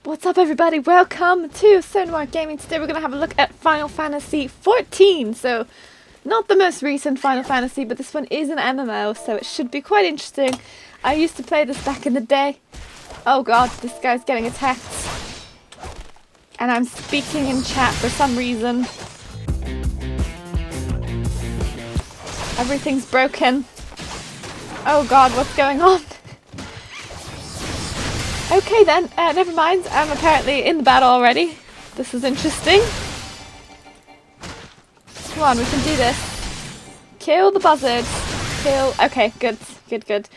What's up everybody, welcome to Sonwar Gaming. Today we're going to have a look at Final Fantasy XIV. So, not the most recent Final Fantasy, but this one is an MMO, so it should be quite interesting. I used to play this back in the day. Oh god, this guy's getting attacked. And I'm speaking in chat for some reason. Everything's broken. Oh god, what's going on? Okay then, never mind, I'm apparently in the battle already. This is interesting. Come on, we can do this. Kill the buzzards. Kill... Okay, good.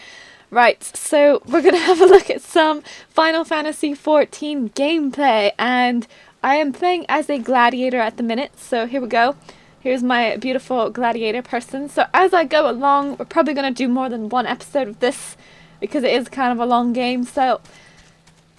Right, so we're going to have a look at some Final Fantasy XIV gameplay. And I am playing as a gladiator at the minute, so here we go. Here's my beautiful gladiator person. So as I go along, we're probably going to do more than one episode of this, because it is kind of a long game, so...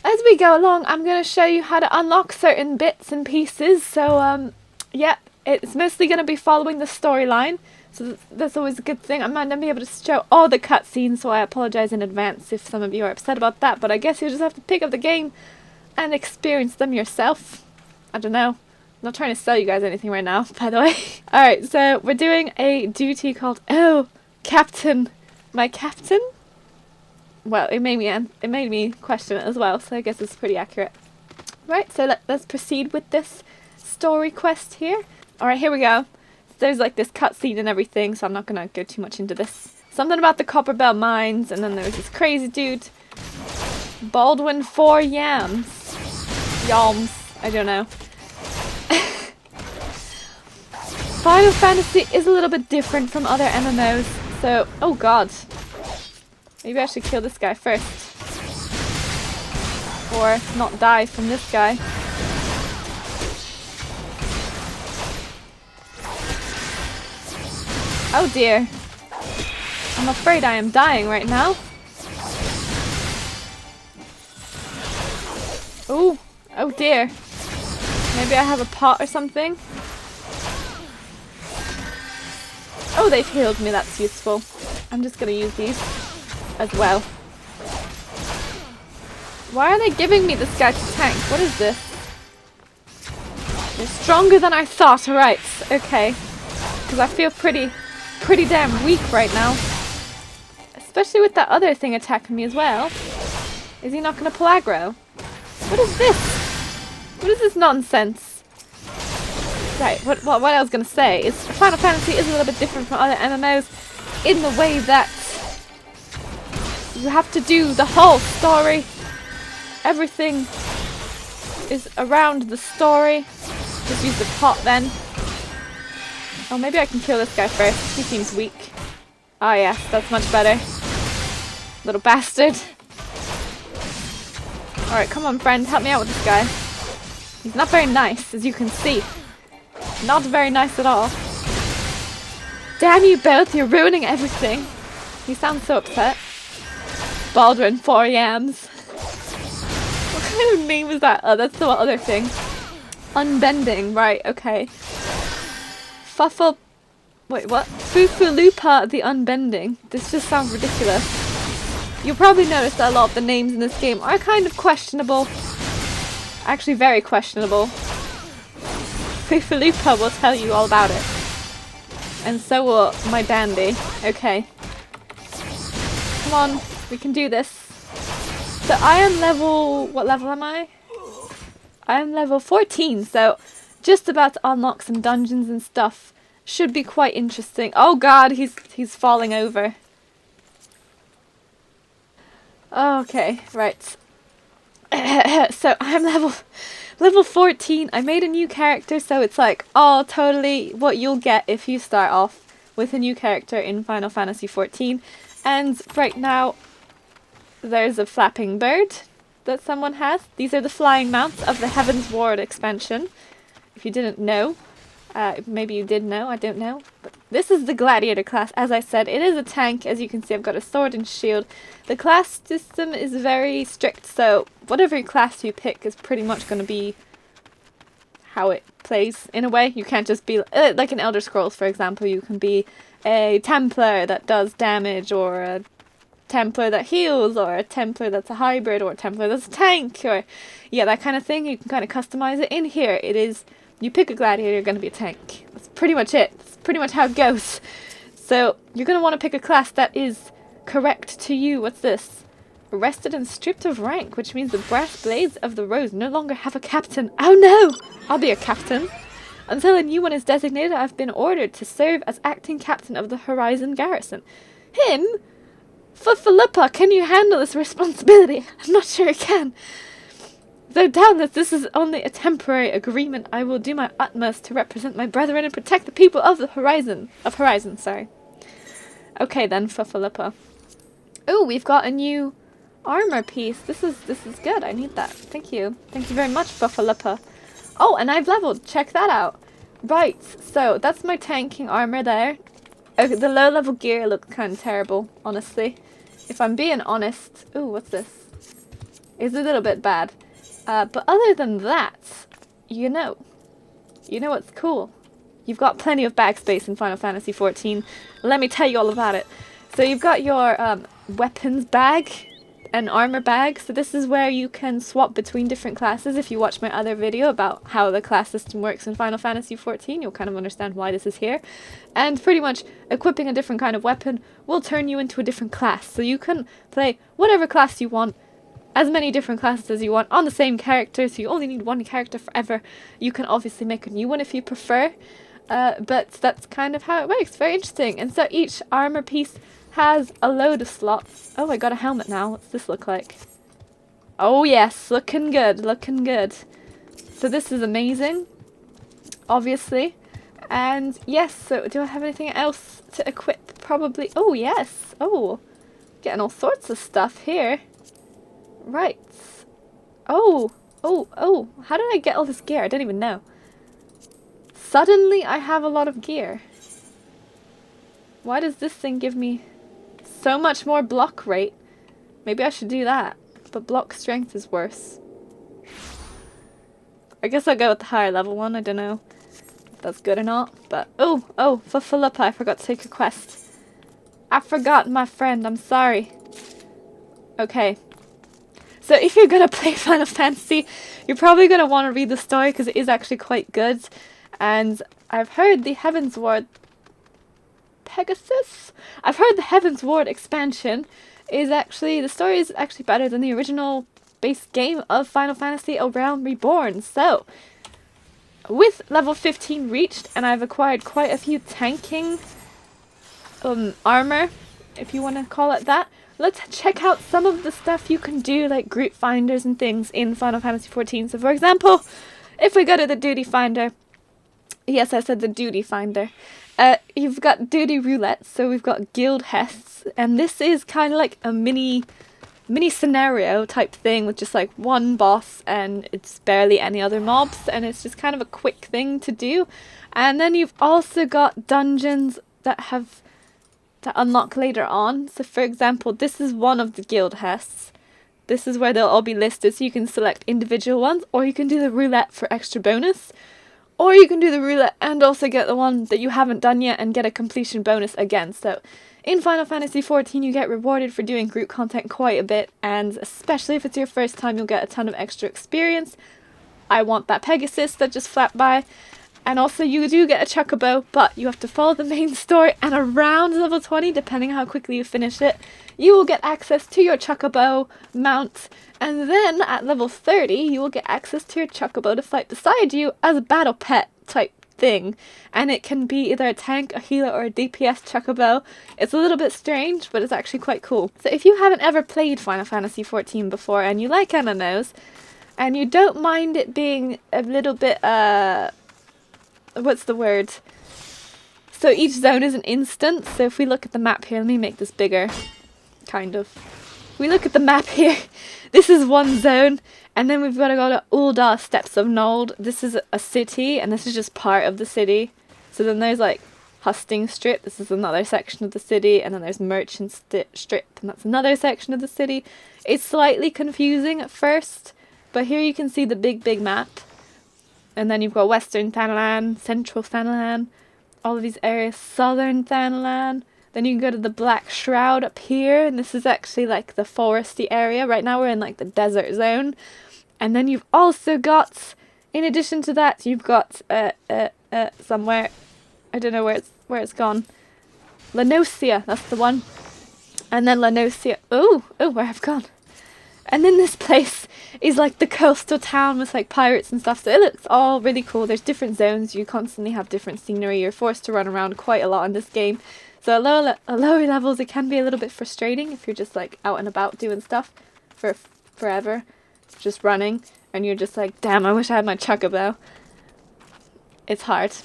As we go along, I'm going to show you how to unlock certain bits and pieces. So, yeah, it's mostly going to be following the storyline. So that's always a good thing. I might not be able to show all the cutscenes, so I apologize in advance if some of you are upset about that. But I guess you'll just have to pick up the game and experience them yourself. I don't know. I'm not trying to sell you guys anything right now, by the way. Alright, so we're doing a duty called, oh, Captain. My Captain? Well, it made me question it as well, so I guess it's pretty accurate. Right, so let's proceed with this story quest here. Alright, here we go. There's like this cutscene and everything, so I'm not gonna go too much into this. Something about the Copper Bell Mines, and then there's this crazy dude. Baldwin 4 Yams. Yalms. I don't know. Final Fantasy is a little bit different from other MMOs, so... Oh god. Maybe I should kill this guy first. Or not die from this guy. Oh dear. I'm afraid I am dying right now. Ooh. Oh dear. Maybe I have a pot or something. Oh, they've healed me. That's useful. I'm just gonna use these as well. Why are they giving me this guy to tank? What is this? You're stronger than I thought. Right, okay. Because I feel pretty damn weak right now. Especially with that other thing attacking me as well. Is he not going to pull aggro? What is this? What is this nonsense? Right, what I was going to say is Final Fantasy is a little bit different from other MMOs in the way that you have to do the whole story. Everything is around the story. Just use the pot then. Oh, maybe I can kill this guy first. He seems weak. Oh yes, that's much better. Little bastard. Alright, come on friend, help me out with this guy. He's not very nice, as you can see. Not very nice at all. Damn you both, you're ruining everything. He sounds so upset. Baldwin 4 Yams. What kind of name is that? Oh, that's the other thing. Unbending, right, okay. Fuffle... Wait, what? Fufulupa the Unbending. This just sounds ridiculous. You'll probably notice that a lot of the names in this game are kind of questionable. Actually, very questionable. Fufulupa will tell you all about it. And so will my dandy. Okay. Come on. We can do this. So I am level... What level am I? I am level 14, so just about to unlock some dungeons and stuff. Should be quite interesting. Oh god, he's falling over. Okay, right. So I'm level 14. I made a new character, so it's like, oh, totally what you'll get if you start off with a new character in Final Fantasy XIV. And right now... There's a flapping bird that someone has. These are the flying mounts of the Heaven's Ward expansion. If you didn't know. Maybe you did know, I don't know. But this is the Gladiator class. As I said, it is a tank. As you can see, I've got a sword and shield. The class system is very strict, so whatever class you pick is pretty much going to be how it plays, in a way. You can't just be... like in Elder Scrolls, for example, you can be a Templar that does damage, or a Templar that heals, or a Templar that's a hybrid, or a Templar that's a tank, or yeah, that kind of thing. You can kind of customize it. In here, it is, you pick a Gladiator, you're going to be a tank. That's pretty much it. That's pretty much how it goes. So you're going to want to pick a class that is correct to you. What's this? Arrested and stripped of rank, which means the brass blades of the rose no longer have a captain. Oh no! I'll be a captain. Until a new one is designated, I've been ordered to serve as acting captain of the Horizon garrison. Him? Ffxiv, can you handle this responsibility? I'm not sure I can. Though doubtless this is only a temporary agreement, I will do my utmost to represent my brethren and protect the people of the Horizon. Okay then, Ffxiv. Oh, we've got a new armor piece. This is good. I need that. Thank you. Thank you very much, Ffxiv. Oh, and I've leveled. Check that out. Right, so that's my tanking armor there. Okay, the low level gear looks kind of terrible, honestly. If I'm being honest. Ooh, what's this? It's a little bit bad. But other than that, you know what's cool. You've got plenty of bag space in Final Fantasy XIV. Let me tell you all about it. So you've got your weapons bag and armor bag. So this is where you can swap between different classes. If you watch my other video about how the class system works in Final Fantasy XIV, you'll kind of understand why this is here. And pretty much equipping a different kind of weapon will turn you into a different class. So you can play whatever class you want, as many different classes as you want on the same character, so you only need one character forever. You can obviously make a new one if you prefer, but that's kind of how it works. Very interesting. And so each armor piece has a load of slots. Oh, I got a helmet now. What's this look like? Oh yes, looking good, looking good. So this is amazing, obviously. And yes, so do I have anything else to equip? Probably. Oh yes. Oh, getting all sorts of stuff here. Right. Oh. How did I get all this gear? I don't even know. Suddenly I have a lot of gear. Why does this thing give me so much more block rate? Maybe I should do that. But block strength is worse. I guess I'll go with the higher level one. I don't know if that's good or not. But oh, for Philippa, I forgot to take a quest. I forgot, my friend. I'm sorry. Okay. So if you're going to play Final Fantasy, you're probably going to want to read the story because it is actually quite good. And I've heard the Heaven's Ward... Pegasus? I've heard the Heaven's Ward expansion is actually... The story is actually better than the original base game of Final Fantasy A Realm Reborn. So, with level 15 reached, and I've acquired quite a few tanking armor, if you want to call it that, let's check out some of the stuff you can do, like group finders and things in Final Fantasy XIV. So for example, if we go to the duty finder, yes, I said the duty finder, you've got duty roulette, so we've got guildhests, and this is kind of like a mini scenario type thing with just like one boss and it's barely any other mobs, and it's just kind of a quick thing to do. And then you've also got dungeons that unlock later on. So for example, this is one of the guildhests. This is where they'll all be listed, so you can select individual ones, or you can do the roulette for extra bonus, or you can do the roulette and also get the one that you haven't done yet and get a completion bonus again. So in Final Fantasy XIV, you get rewarded for doing group content quite a bit, and especially if it's your first time, you'll get a ton of extra experience. I want that Pegasus that just flapped by. And also you do get a chocobo, but you have to follow the main story, and around level 20, depending how quickly you finish it, you will get access to your chocobo mount, and then at level 30, you will get access to your chocobo to fight beside you as a battle pet type thing. And it can be either a tank, a healer, or a DPS chocobo. It's a little bit strange, but it's actually quite cool. So if you haven't ever played Final Fantasy XIV before, and you like MMOs, and you don't mind it being a little bit, what's the word? So each zone is an instance. So if we look at the map here, let me make this bigger. Kind of. If we look at the map here, this is one zone, and then we've got to go to Ul'dah Steppes of Nold. This is a city, and this is just part of the city. So then there's like Husting Strip. This is another section of the city, and then there's Merchant Strip, and that's another section of the city. It's slightly confusing at first, but here you can see the big map. And then you've got Western Thanalan, Central Thanalan, all of these areas, Southern Thanalan, Then you can go to the Black Shroud up here, and this is actually like the foresty area. Right now we're in like the desert zone. And then you've also got, in addition to that, you've got somewhere, I don't know where it's gone. Lanosia, that's the one. And then Lanosia, where I've gone. And then this place is like the coastal town with like pirates and stuff. So it looks all really cool. There's different zones. You constantly have different scenery. You're forced to run around quite a lot in this game. So at lower levels, it can be a little bit frustrating if you're just like out and about doing stuff for forever. Just running. And you're just like, damn, I wish I had my chocobo. It's hard.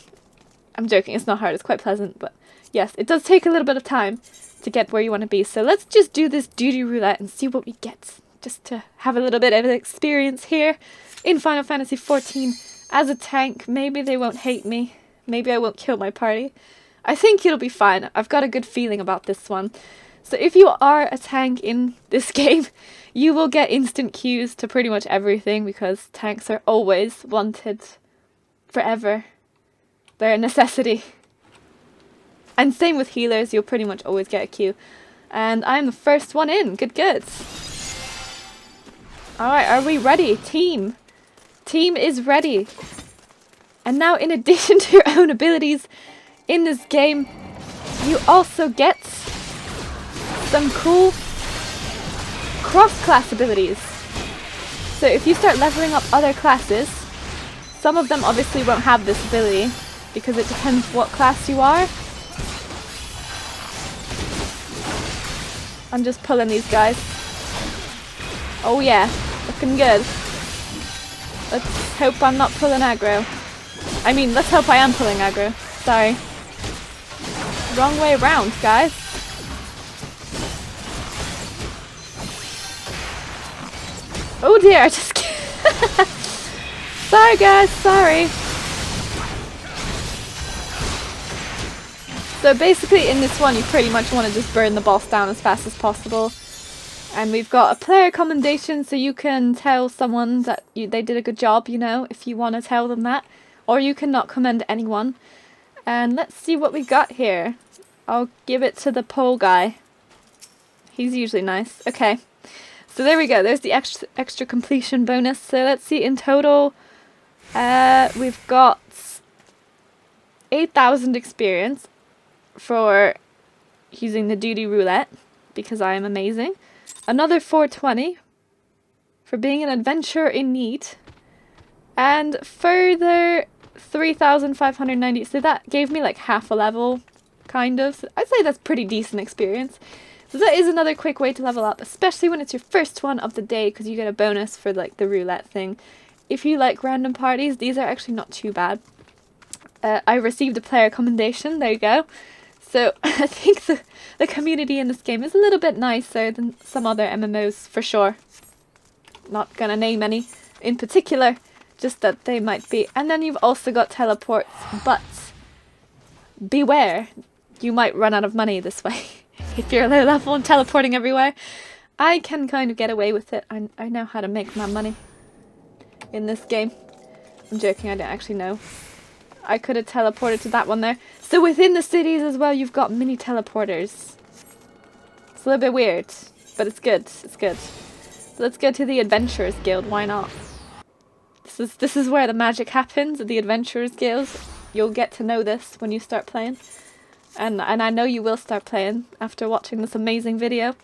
I'm joking. It's not hard. It's quite pleasant. But yes, it does take a little bit of time to get where you want to be. So let's just do this duty roulette and see what we get. Just to have a little bit of experience here in Final Fantasy XIV as a tank. Maybe they won't hate me. Maybe I won't kill my party. I think it'll be fine. I've got a good feeling about this one. So if you are a tank in this game, you will get instant queues to pretty much everything because tanks are always wanted forever. They're a necessity. And same with healers, you'll pretty much always get a queue. And I'm the first one in. Good. Alright, are we ready? Team. Team is ready. And now, in addition to your own abilities in this game, you also get some cool cross-class abilities. So if you start leveling up other classes, some of them obviously won't have this ability because it depends what class you are. I'm just pulling these guys. Oh yeah, looking good. Let's hope I'm not pulling aggro. I mean, let's hope I am pulling aggro. Sorry. Wrong way around, guys. Oh dear, I just... Sorry guys, sorry. So basically in this one you pretty much want to just burn the boss down as fast as possible. And we've got a player commendation, so you can tell someone that they did a good job, you know, if you want to tell them that. Or you can not commend anyone. And let's see what we got here. I'll give it to the pole guy. He's usually nice. Okay. So there we go. There's the extra completion bonus. So let's see, in total, we've got 8,000 experience for using the duty roulette, because I am amazing. Another 420 for being an adventurer in need. And further 3,590. So that gave me like half a level, kind of. So I'd say that's pretty decent experience. So that is another quick way to level up, especially when it's your first one of the day, because you get a bonus for like the roulette thing. If you like random parties, these are actually not too bad. I received a player commendation, there you go. So I think the community in this game is a little bit nicer than some other MMOs, for sure. Not gonna name any in particular, just that they might be. And then you've also got teleports, but beware, you might run out of money this way. If you're low level and teleporting everywhere. I can kind of get away with it. I know how to make my money in this game. I'm joking, I don't actually know. I could have teleported to that one there. So within the cities as well, you've got mini teleporters. It's a little bit weird, but it's good. It's good. So let's go to the Adventurers Guild. Why not? This is where the magic happens at the Adventurers Guild. You'll get to know this when you start playing. And I know you will start playing after watching this amazing video.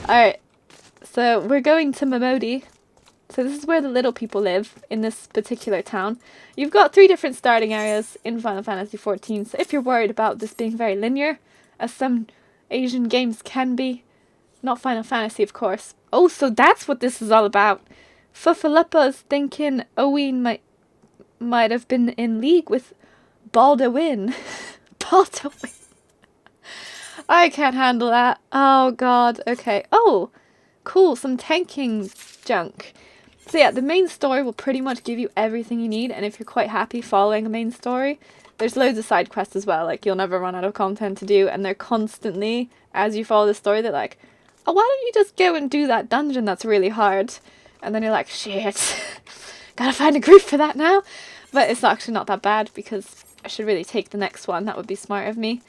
Alright, so we're going to Momodi. So this is where the little people live in this particular town. You've got 3 different starting areas in Final Fantasy XIV. So if you're worried about this being very linear, as some Asian games can be, not Final Fantasy of course. Oh, so that's what this is all about. Fuffalupa is thinking Owen might have been in league with Baldwin. Baldwin. I can't handle that. Oh god, okay. Oh, cool, some tanking junk. So yeah, the main story will pretty much give you everything you need, and if you're quite happy following the main story, there's loads of side quests as well, like you'll never run out of content to do, and they're constantly, as you follow the story, they're like, oh, why don't you just go and do that dungeon that's really hard? And then you're like, shit, gotta find a group for that now. But it's actually not that bad, because I should really take the next one. That would be smart of me.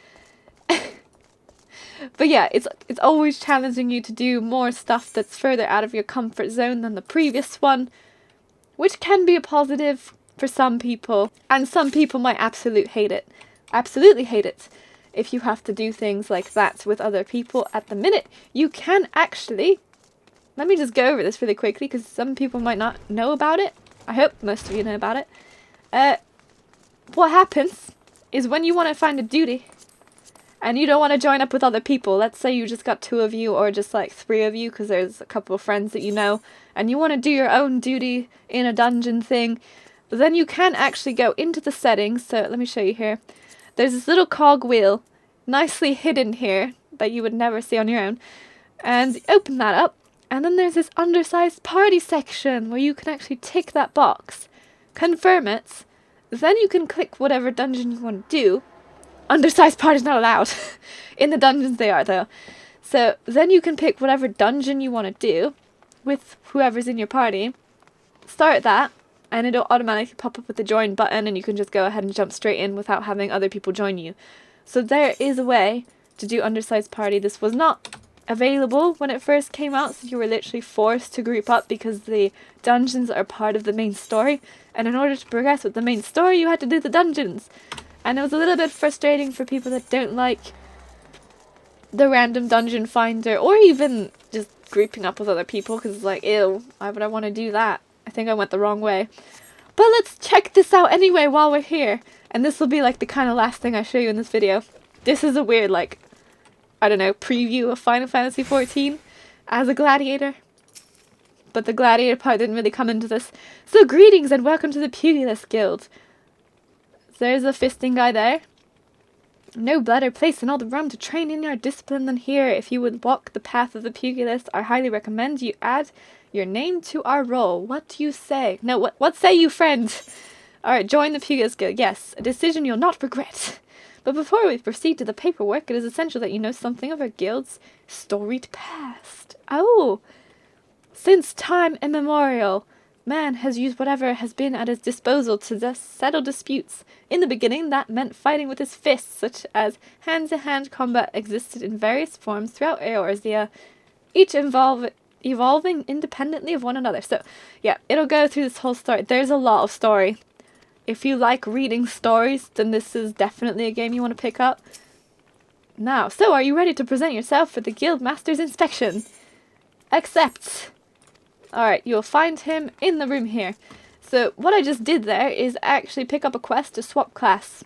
But yeah, it's always challenging you to do more stuff that's further out of your comfort zone than the previous one, which can be a positive for some people, and some people might absolutely hate it if you have to do things like that with other people. At the minute, you can actually, let me just go over this really quickly because some people might not know about it. I hope most of you know about it. What happens is when you want to find a duty and you don't want to join up with other people, let's say you just got 2 of you or just like 3 of you because there's a couple of friends that you know, and you want to do your own duty in a dungeon thing, then you can actually go into the settings. So let me show you here. There's this little cog wheel nicely hidden here that you would never see on your own, and you open that up, and then there's this undersized party section where you can actually tick that box, confirm it, then you can click whatever dungeon you want to do. Undersized party's not allowed. In the dungeons they are though. So then you can pick whatever dungeon you want to do with whoever's in your party, start that, and it'll automatically pop up with the join button, and you can just go ahead and jump straight in without having other people join you. So there is a way to do undersized party. This was not available when it first came out, so you were literally forced to group up because the dungeons are part of the main story, and in order to progress with the main story you had to do the dungeons. And it was a little bit frustrating for people that don't like the random dungeon finder, or even just grouping up with other people, because it's like, ew, why would I want to do that? I think I went the wrong way. But let's check this out anyway while we're here. And this will be like the kind of last thing I show you in this video. This is a weird, like, I don't know, preview of Final Fantasy XIV as a gladiator. But the gladiator part didn't really come into this. So greetings and welcome to the Pugilist Guild. There's a fisting guy there. No better place in all the realm to train in your discipline than here. If you would walk the path of the pugilist, I highly recommend you add your name to our roll. What do you say? No, what say you, friend? Alright, join the Pugilist Guild. Yes, a decision you'll not regret. But before we proceed to the paperwork, it is essential that you know something of our guild's storied past. Oh! Since time immemorial, man has used whatever has been at his disposal to settle disputes. In the beginning, that meant fighting with his fists, such as hand-to-hand combat existed in various forms throughout Eorzea, each evolving independently of one another. So, yeah, it'll go through this whole story. There's a lot of story. If you like reading stories, then this is definitely a game you want to pick up. Now, so are you ready to present yourself for the Guildmaster's inspection? Accept. Alright, you'll find him in the room here. So what I just did there is actually pick up a quest to swap class.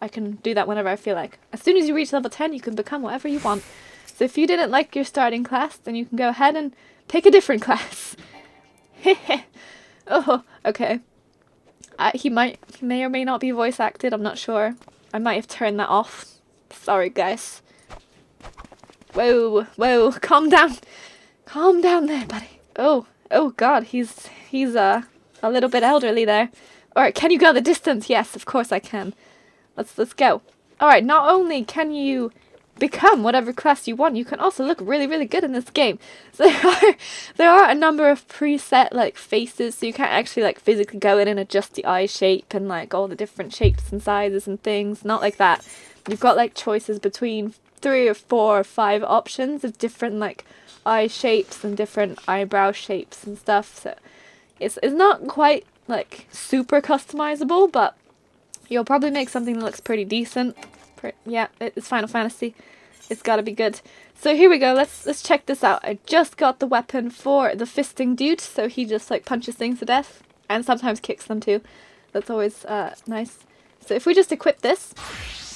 I can do that whenever I feel like. As soon as you reach level 10, you can become whatever you want. So if you didn't like your starting class, then you can go ahead and pick a different class. Oh, okay. He may or may not be voice acted, I'm not sure. I might have turned that off. Sorry, guys. Whoa, calm down. Calm down there, buddy. Oh god, he's a little bit elderly there. Alright, can you go the distance? Yes, of course I can. Let's go. Alright, not only can you become whatever class you want, you can also look really, really good in this game. So there are a number of preset like faces, so you can't actually like physically go in and adjust the eye shape and like all the different shapes and sizes and things. Not like that. You've got like choices between 3 or 4 or 5 options of different like eye shapes and different eyebrow shapes and stuff. So it's not quite like super customizable, but you'll probably make something that looks pretty decent. Yeah, it's Final Fantasy. It's gotta be good. So here we go. Let's check this out. I just got the weapon for the fisting dude, so he just like punches things to death and sometimes kicks them too. That's always nice. So if we just equip this,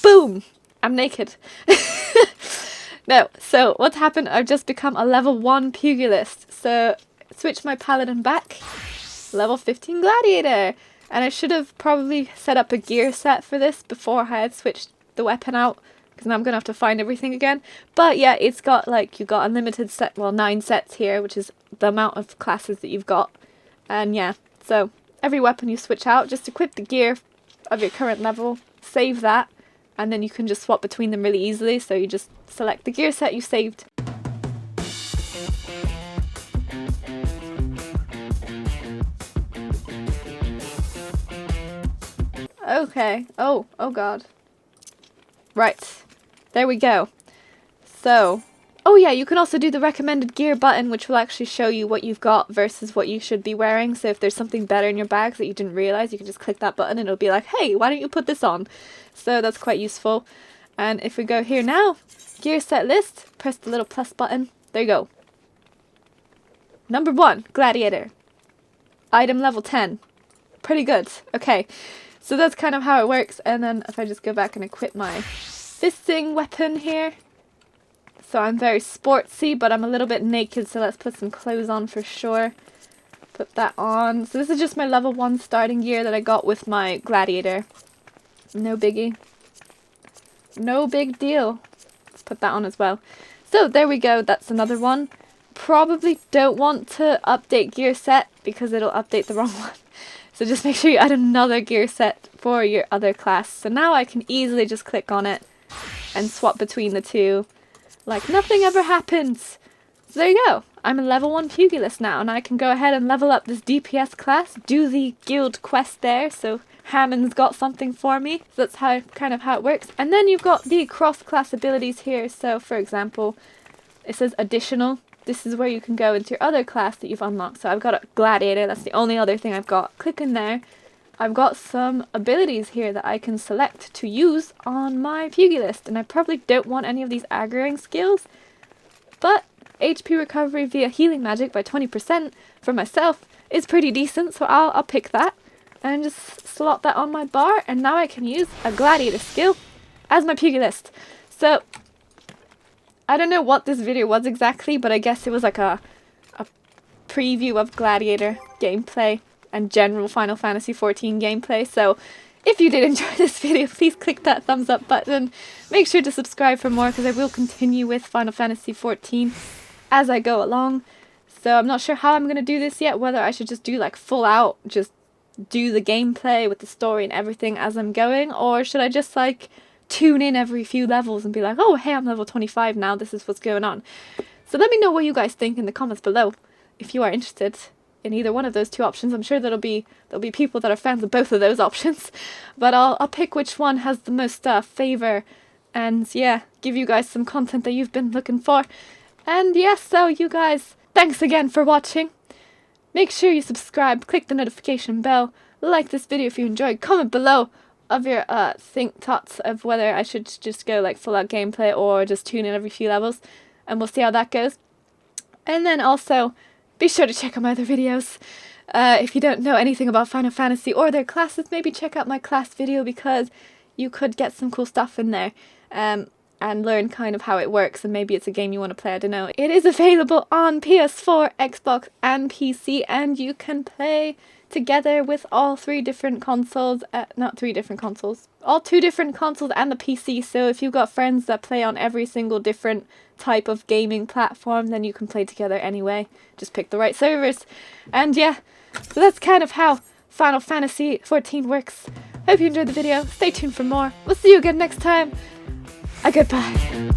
boom, I'm naked. No, so what's happened? I've just become a level 1 pugilist. So switch my paladin back. Level 15 gladiator. And I should have probably set up a gear set for this before I had switched the weapon out, because now I'm going to have to find everything again. But yeah, it's got like, you've got unlimited 9 sets here, which is the amount of classes that you've got. And yeah, so every weapon you switch out, just equip the gear of your current level, save that, and then you can just swap between them really easily. So you just select the gear set you saved. Okay. Oh god. Right. There we go. So, oh yeah, you can also do the recommended gear button, which will actually show you what you've got versus what you should be wearing. So if there's something better in your bags that you didn't realize, you can just click that button and it'll be like, hey, why don't you put this on? So that's quite useful. And if we go here now, gear set list, press the little plus button. There you go. Number 1, Gladiator. Item level 10. Pretty good. Okay, so that's kind of how it works. And then if I just go back and equip my fisting weapon here. So I'm very sportsy, but I'm a little bit naked, so let's put some clothes on for sure. Put that on. So this is just my level 1 starting gear that I got with my Gladiator. No biggie. No big deal. Let's put that on as well. So there we go, that's another one. Probably don't want to update gear set because it'll update the wrong one. So just make sure you add another gear set for your other class. So now I can easily just click on it and swap between the two like nothing ever happens. So there you go. I'm a level 1 Pugilist now, and I can go ahead and level up this DPS class, do the guild quest there, so Hammond's got something for me. So that's kind of how it works. And then you've got the cross-class abilities here. So for example, it says additional. This is where you can go into your other class that you've unlocked. So I've got a Gladiator, that's the only other thing I've got. Click in there. I've got some abilities here that I can select to use on my Pugilist. And I probably don't want any of these aggroing skills. But HP recovery via healing magic by 20% for myself is pretty decent. So I'll pick that and just slot that on my bar. And now I can use a Gladiator skill as my Pugilist. So I don't know what this video was exactly, but I guess it was like a preview of Gladiator gameplay and general Final Fantasy XIV gameplay. So if you did enjoy this video, please click that thumbs up button. Make sure to subscribe for more because I will continue with Final Fantasy XIV as I go along. So I'm not sure how I'm going to do this yet, whether I should just do like full out, just do the gameplay with the story and everything as I'm going, or should I just like tune in every few levels and be like, oh hey, I'm level 25 now, this is what's going on. So let me know what you guys think in the comments below if you are interested in either one of those two options. I'm sure there'll be people that are fans of both of those options, but I'll pick which one has the most favor, and yeah, give you guys some content that you've been looking for. And yes, so you guys, thanks again for watching. Make sure you subscribe, click the notification bell, like this video if you enjoyed, comment below of your thoughts of whether I should just go like full out gameplay or just tune in every few levels, and we'll see how that goes. And then also be sure to check out my other videos. If you don't know anything about Final Fantasy or their classes, maybe check out my class video because you could get some cool stuff in there and learn kind of how it works, and maybe it's a game you want to play, I don't know. It is available on PS4, Xbox and PC, and you can play together with all 3 different consoles, not 3 different consoles, all 2 different consoles and the PC. So if you've got friends that play on every single different type of gaming platform, then you can play together anyway. Just pick the right servers. And yeah, so that's kind of how Final Fantasy XIV works. Hope you enjoyed the video. Stay tuned for more. We'll see you again next time. Goodbye.